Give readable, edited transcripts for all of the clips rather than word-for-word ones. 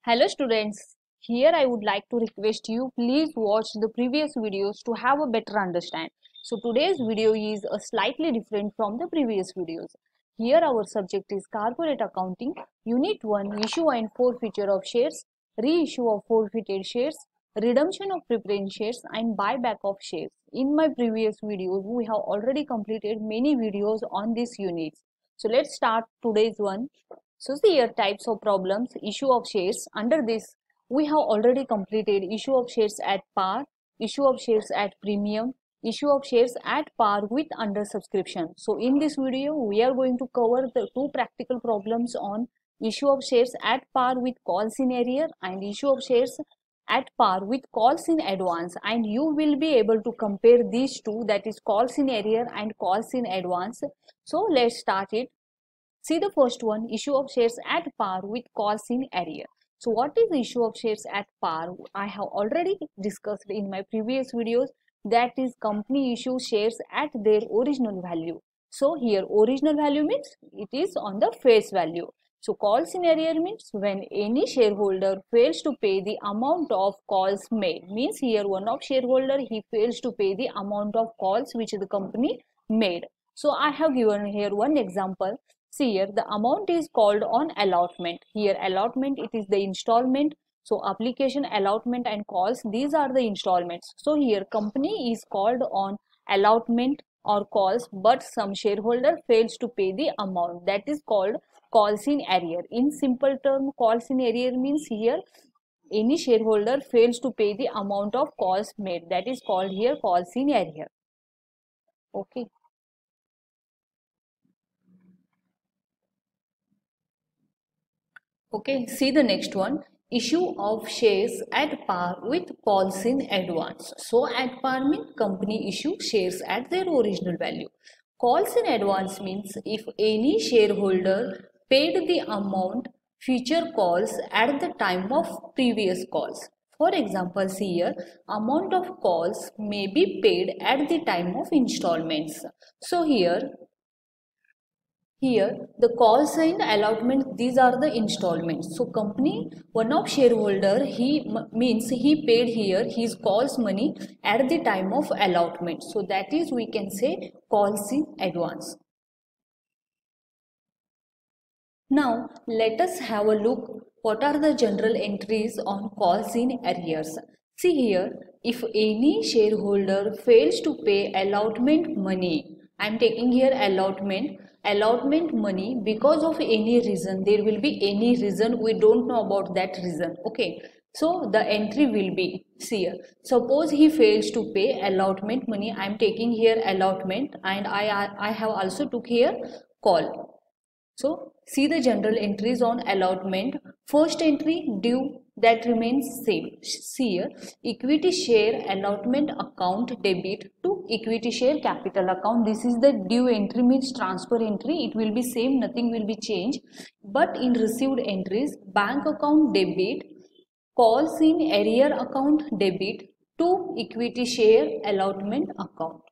Hello students, here I would like to request you please watch the previous videos to have a better understand. So today's video is a slightly different from the previous videos. Here our subject is corporate accounting, unit 1, issue and forfeiture of shares, reissue of forfeited shares, redemption of preference shares and buyback of shares. In my previous videos we have already completed many videos on these units. So let's start today's one. So here types of problems, issue of shares. Under this, we have already completed issue of shares at par, issue of shares at premium, issue of shares at par with under subscription. So in this video, we are going to cover the two practical problems on issue of shares at par with calls in arrear and issue of shares at par with calls in advance, and you will be able to compare these two, that is calls in arrear and calls in advance. So let's start it. See the first one, issue of shares at par with calls in arrear. So what is the issue of shares at par? I have already discussed in my previous videos, that is company issue shares at their original value. So here original value means it is on the face value. So calls in arrear means when any shareholder fails to pay the amount of calls made. Means here one of shareholder, he fails to pay the amount of calls which the company made. So I have given here one example. See here the amount is called on allotment. Here allotment, it is the installment. So application, allotment and calls, these are the installments. So here company is called on allotment or calls, but some shareholder fails to pay the amount, that is called calls in arrear. In simple term, calls in arrear means here any shareholder fails to pay the amount of calls made, that is called here calls in arrear. Okay. Okay, see the next one. Issue of shares at par with calls in advance. So at par means company issue shares at their original value. Calls in advance means if any shareholder paid the amount future calls at the time of previous calls. For example, see here, amount of calls may be paid at the time of installments. So here, the call sign allotment, these are the installments. So company, one of shareholder, means he paid here his calls money at the time of allotment. So that is, we can say calls in advance. Now let us have a look what are the general entries on calls in arrears. See here, if any shareholder fails to pay allotment money, I am taking here allotment money because of any reason, there will be any reason, we don't know about that reason. Okay, so the entry will be, see here, suppose he fails to pay allotment money, I am taking here allotment and I have also took here call. So see the general entries on allotment. First entry due, that remains same. See here, equity share allotment account debit to equity share capital account. This is the due entry, means transfer entry. It will be same, nothing will be changed. But in received entries, bank account debit, calls in arrear account debit to equity share allotment account.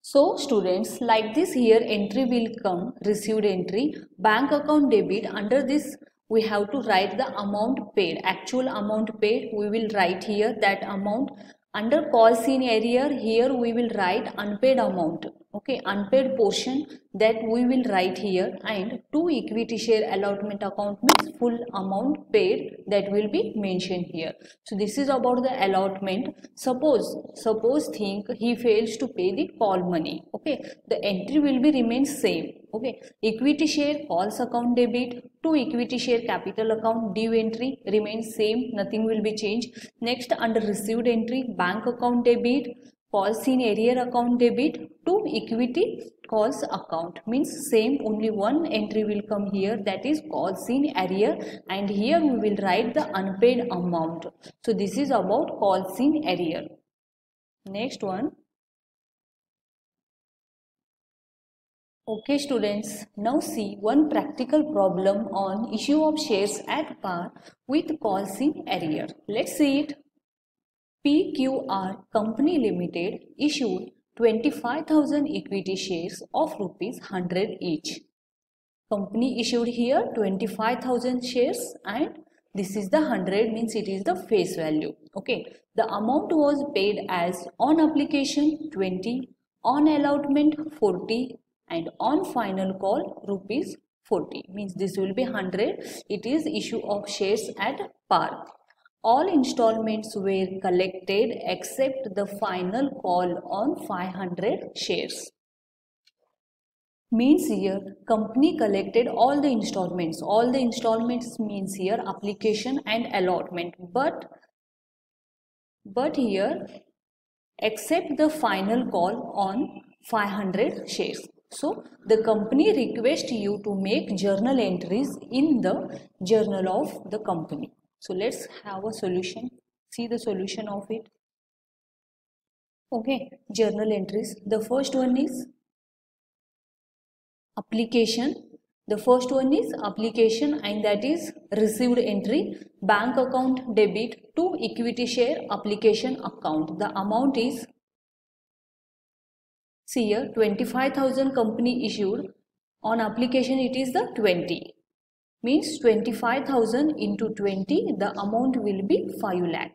So students, like this here entry will come, received entry, bank account debit. Under this we have to write the amount paid, actual amount paid we will write here that amount. Under calls in arrear, here we will write unpaid amount. Okay, unpaid portion that we will write here, and to equity share allotment account means full amount paid, that will be mentioned here. So this is about the allotment. Suppose think he fails to pay the call money. Okay, the entry will be remain same. Okay, equity share calls account debit to equity share capital account due entry remains same, nothing will be changed. Next, under received entry, bank account debit, calls in arrear account debit to equity calls account, means same, only one entry will come here, that is calls in arrear, and here we will write the unpaid amount. So this is about calls in arrear. Next one. Okay students, now see one practical problem on issue of shares at par with calls in arrear. Let's see it. PQR Company Limited issued 25,000 equity shares of rupees 100 each. Company issued here 25,000 shares and This is the 100, means it is the face value. Okay, the amount was paid as on application 20, on allotment 40, and on final call rupees 40, means this will be 100. It is issue of shares at par. All installments were collected except the final call on 500 shares. Means here company collected all the installments. All the installments means here application and allotment, but here except the final call on 500 shares. So the company requests you to make journal entries in the journal of the company. So let's have a solution. See the solution of it. Okay, journal entries. The first one is application. The first one is application, and that is received entry, bank account debit to equity share application account. The amount is, see here, 25,000 company issued. On application it is the 20, means 25,000 into 20, the amount will be 5 lakh.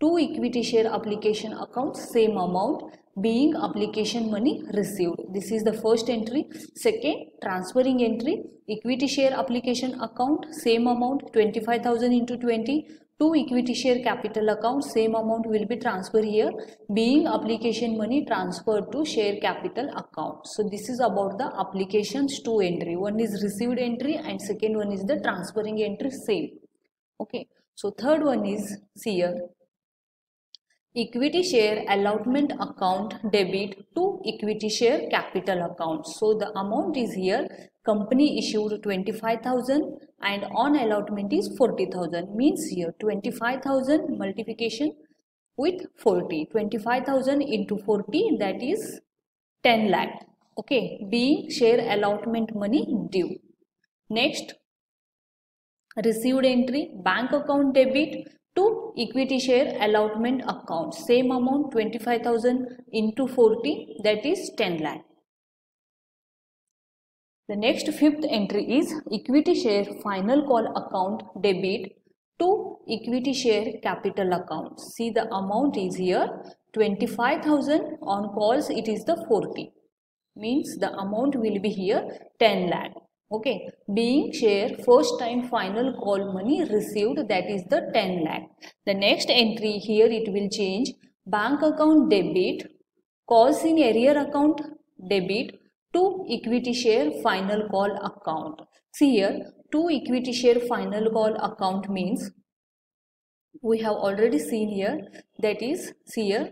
To equity share application account, same amount, being application money received. This is the first entry. Second, transferring entry, equity share application account, same amount, 25,000 into 20. To equity share capital account, same amount will be transferred here, being application money transferred to share capital account. So this is about the applications 2 entry. One is received entry and second one is the transferring entry, same. Okay, so third one is, see here, equity share allotment account debit to equity share capital account. So the amount is here, company issued 25,000 and on allotment is 40,000, means here 25,000 multiplication with 40, 25,000 into 40, that is 10 lakh. Okay, being share allotment money due. Next, received entry, bank account debit to equity share allotment account, same amount, 25,000 into 40, that is 10 lakh. The next fifth entry is equity share final call account debit to equity share capital account. See the amount is here 25,000, on calls it is the 40, means the amount will be here 10 lakh. Okay, being share first time final call money received, that is the 10 lakh. The next entry here it will change, bank account debit, calls in arrear account debit to equity share final call account. See here, to equity share final call account means we have already seen here, that is, see here,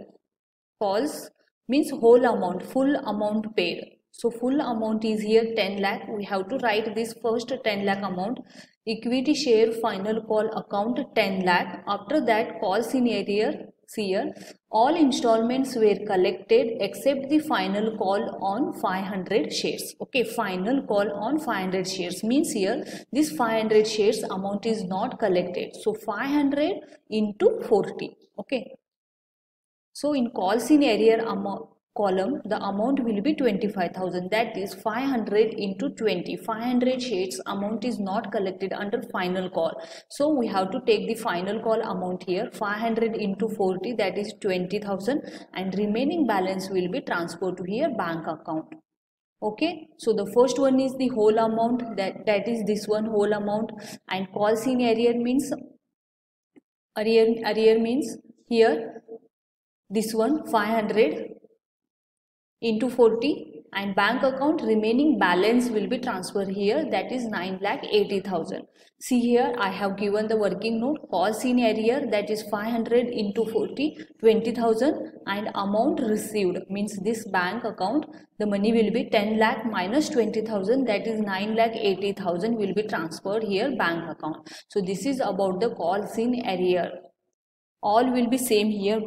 calls means whole amount, full amount paid. So full amount is here 10 lakh. We have to write this first 10 lakh amount, equity share final call account 10 lakh. After that, calls in arrear, see here, all installments were collected except the final call on 500 shares. Okay, final call on 500 shares means here this 500 shares amount is not collected. So 500 into 40. Okay, so in calls in arrear amount column, the amount will be 25,000, that is 500 into 20. 500 shares amount is not collected under final call, so we have to take the final call amount here, 500 into 40, that is 20,000, and remaining balance will be transferred to here bank account. Okay, so the first one is the whole amount, that is this one whole amount, and calls in arrear means arrear means here this one 500 into 40, and bank account remaining balance will be transferred here, that is 9,80,000. See here I have given the working note, calls in arrear, that is 500 into 40, 20,000, and amount received means this bank account, the money will be 10 lakh minus 20,000, that is 9,80,000 will be transferred here bank account. So this is about the calls in arrear. All will be same here,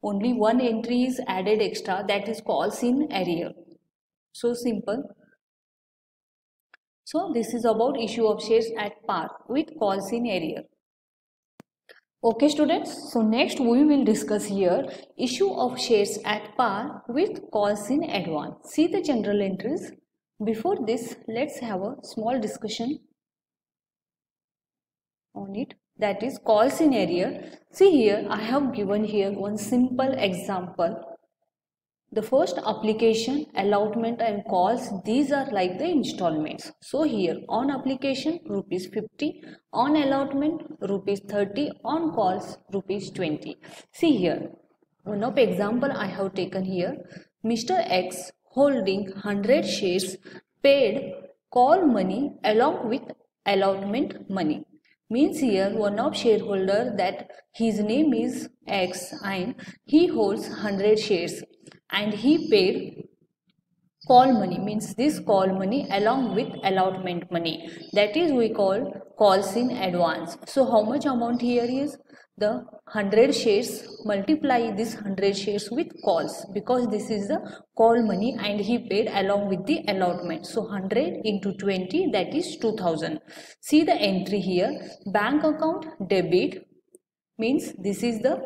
only one entry is added extra, that is calls in arrear. So simple. So this is about issue of shares at par with calls in arrear. Okay students, so next we will discuss here issue of shares at par with calls in advance. See the general entries. Before this, let's have a small discussion. on it, that is calls in arrear. See here, I have given here one simple example. The first application, allotment and calls, these are like the installments. So here on application rupees 50, on allotment rupees 30, on calls rupees 20. See here, one of example I have taken here. Mr. X holding 100 shares paid call money along with allotment money. Means here one of shareholder that his name is X and he holds 100 shares and he paid call money, means this call money along with allotment money, that is we call calls in advance. So how much amount here is? The 100 shares, multiply this 100 shares with calls, because this is the call money and he paid along with the allotment. So 100 into 20, that is 2000. See the entry here, bank account debit, means this is the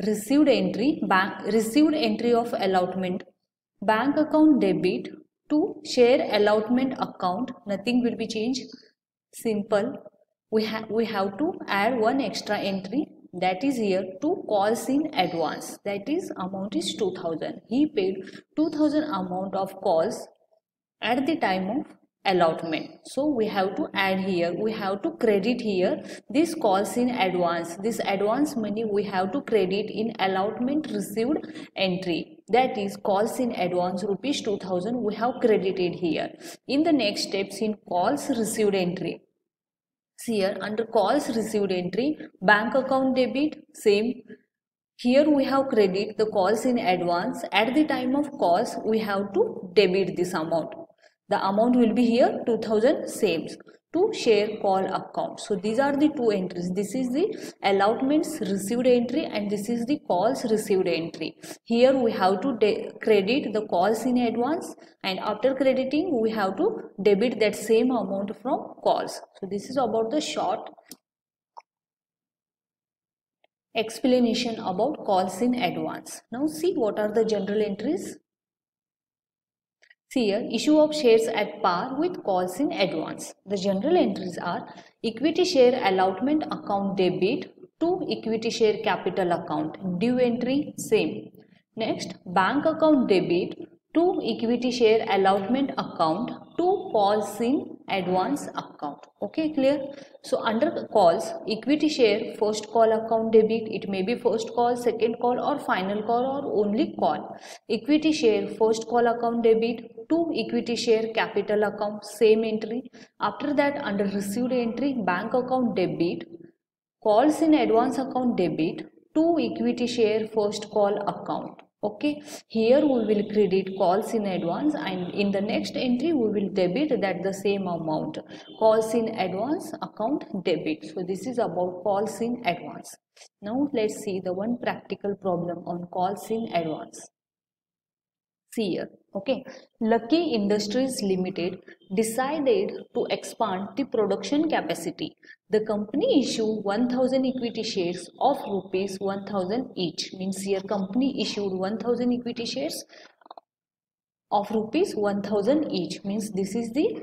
received entry, received entry of allotment. Bank account debit to share allotment account, nothing will be changed, simple. We have to add one extra entry, that is here to calls in advance, that is amount is 2000. He paid 2000 amount of calls at the time of allotment. So we have to add here, we have to credit here this calls in advance. This advance money we have to credit in allotment received entry, that is calls in advance rupees 2000 we have credited here. In the next steps, in calls received entry, see here under calls received entry, bank account debit, same. Here we have credit the calls in advance. At the time of calls we have to debit this amount. The amount will be here 2000, same, to share call account. So these are the two entries. This is the allotments received entry and this is the calls received entry. Here we have to credit the calls in advance, and after crediting we have to debit that same amount from calls. So this is about the short explanation about calls in advance. Now see what are the general entries. See here, issue of shares at par with calls in advance. The general entries are equity share allotment account debit to equity share capital account, due entry same. Next, bank account debit to equity share allotment account to calls in advance account. Okay, clear? So under calls, equity share first call account debit, it may be first call, second call or final call or only call. Equity share first call account debit to equity share capital account, same entry. After that under received entry, bank account debit, calls in advance account debit to equity share first call account. Okay, here we will credit calls in advance and in the next entry we will debit that the same amount, calls in advance account debit. So this is about calls in advance. Now let's see the one practical problem on calls in advance. See here, okay, Lucky Industries Limited decided to expand the production capacity. The company issued 1000 equity shares of rupees 1000 each, means here company issued 1000 equity shares of rupees 1000 each, means this is the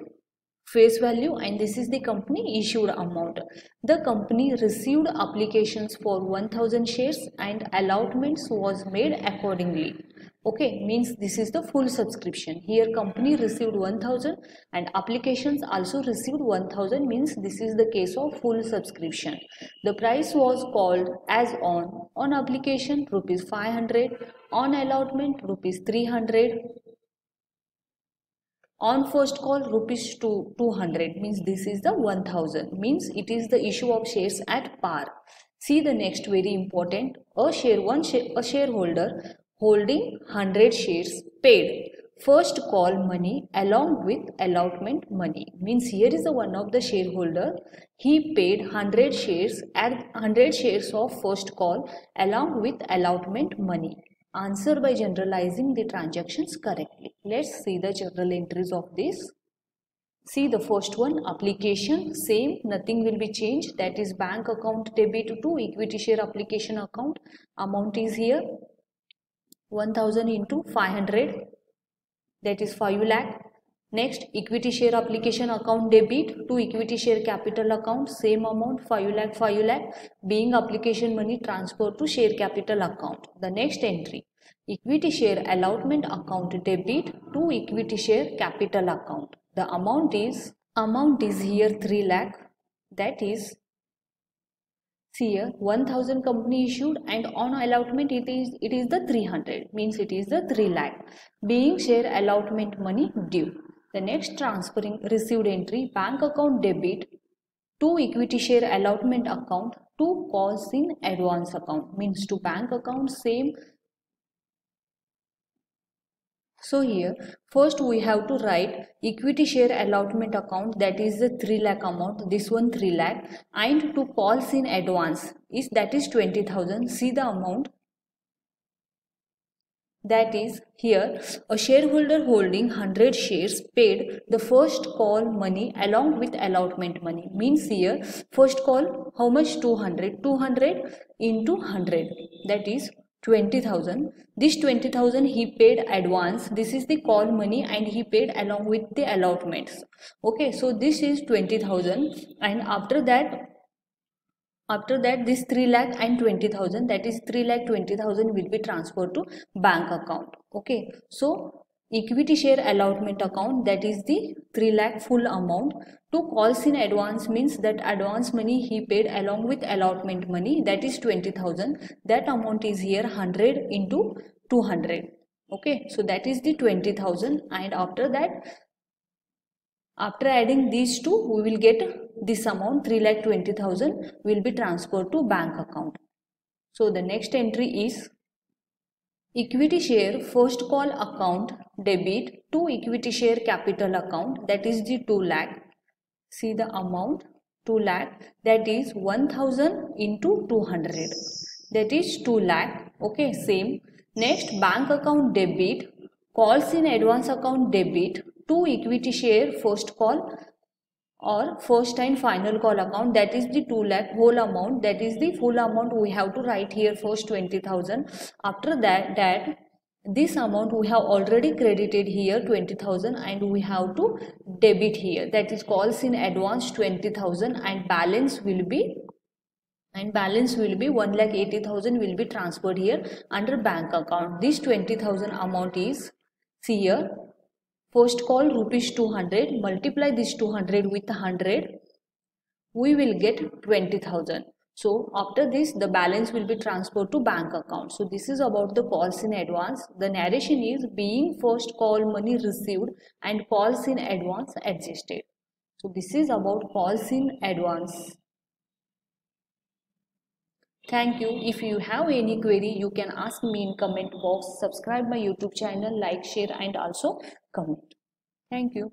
face value and this is the company issued amount. The company received applications for 1000 shares and allotments was made accordingly. Okay, means this is the full subscription. Here company received 1000 and applications also received 1000, means this is the case of full subscription. The price was called as on application rupees 500, on allotment rupees 300, on first call rupees 200, means this is the 1000, means it is the issue of shares at par. See the next very important, a shareholder holding 100 shares paid first call money along with allotment money, means here is the one of the shareholder, he paid 100 shares at 100 shares of first call along with allotment money. Answer by generalizing the transactions correctly. Let's see the journal entries of this. See the first one, application, same, nothing will be changed, that is bank account debit to equity share application account. Amount is here 1000 into 500, that is 5 lakh. Next, equity share application account debit to equity share capital account, same amount 5 lakh being application money transferred to share capital account. The next entry, equity share allotment account debit to equity share capital account. The amount is here 3 lakh, that is, see here 1000 company issued and on allotment it is the 300, means it is the 3 lakh being share allotment money due. The next, transferring received entry, bank account debit to equity share allotment account to calls in advance account, means to bank account same. So here first we have to write equity share allotment account, that is the 3 lakh amount, this one 3 lakh, and to calls in advance is, that is 20,000. See the amount, that is here a shareholder holding 100 shares paid the first call money along with allotment money, means here first call how much, 200 into 100, that is 20,000. This 20,000 he paid advance, this is the call money and he paid along with the allotments. Okay, so this is 20,000 and after that this 3 lakh and 20,000, that is 3 lakh 20,000 will be transferred to bank account. Okay, so equity share allotment account, that is the 3 lakh full amount, to calls in advance means that advance money he paid along with allotment money, that is 20,000. That amount is here 100 into 200. Okay, so that is the 20,000 and after that, after adding these two, we will get this amount 3,20,000 will be transferred to bank account. So the next entry is equity share first call account debit to equity share capital account, that is the 2 lakh. See the amount 2 lakh, that is 1000 into 200, that is 2 lakh. Okay, same. Next, bank account debit calls in advance account debit to equity share first call or first and final call account, that is the 2 lakh whole amount, that is the full amount we have to write here first 20,000. After that this amount we have already credited here 20,000 and we have to debit here, that is calls in advance 20,000 and balance will be 1,80,000 will be transferred here under bank account. This 20,000 amount is, see here, first call rupees 200, multiply this 200 with 100, we will get 20,000. So after this the balance will be transferred to bank account. So this is about the calls in advance. The narration is being first call money received and calls in advance adjusted. So this is about calls in advance. Thank you. If you have any query, you can ask me in comment box. Subscribe my YouTube channel, like, share and also comment. Thank you.